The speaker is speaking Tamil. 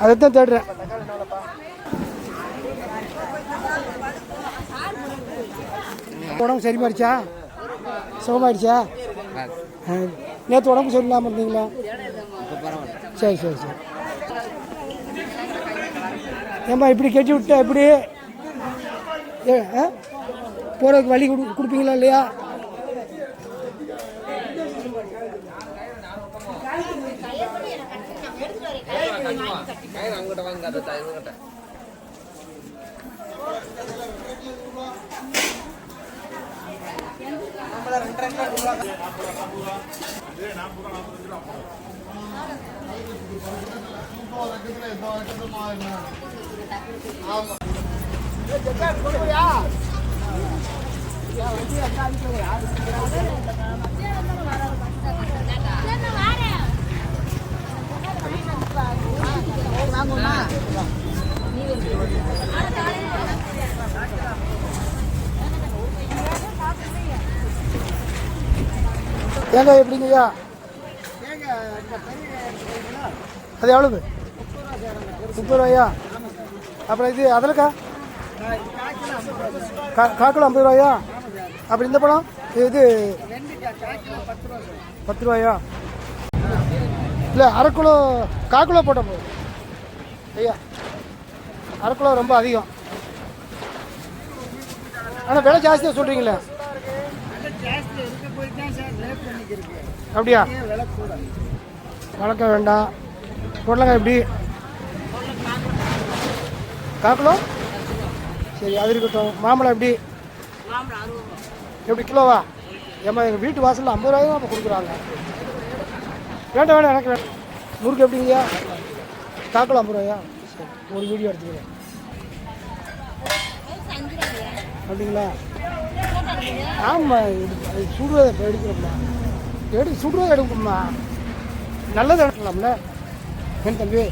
அதுதான் தேடுறேன். உடம்பு சரி மாறிச்சா? சுகமாயிடுச்சா? நேற்று உடம்பு சரியில்லாமல் இருந்தீங்களா? சரி சரி சரி. ஏம்மா இப்படி கட்டி விட்டா எப்படி போகிறதுக்கு வழி கொடுப்பீங்களா இல்லையா? தேங்காய் எப்படிங்கய்யா? அது எவ்வளவு? 30 ரூபாயா? அப்புறம் இது அதிலக்கா காக்கிலோ 50 ரூபாயா? அப்புறம் இந்த பழம் இது 10 ரூபாயா? இல்லை அரை கிலோ காக்கிலோ போட்ட போதும் ஐயா. அரை கிலோ ரொம்ப அதிகம். ஆனால் விலை ஜாஸ்தியாக சொல்கிறீங்களே. அப்படியா? வளர்க்க வேண்டாம். பொருளங்க எப்படி? காக்கிலோ சரி, அது இருக்கட்டும். மாம்பழம் எப்படி எப்படி கிலோவா? ஏம்மா எங்கள் வீட்டு வாசலில் 50 ரூபாயும் அப்போ கொடுக்குறாங்க. வேண்டாம் வேண்டாம், எனக்கு வேண்டாம். முறுக்கு எப்படிங்கய்யா? காக்கிலோ 50 ரூபாயா? சரி, ஒரு வீடியோ எடுத்துக்கிறேன். அப்படிங்களா? ஆமாம், சுடுறதை எடுக்கிறோம்மா. சுடுறதை எடுக்கணும்மா. நல்லதை எடுக்கலாம்ல என் தம்பி.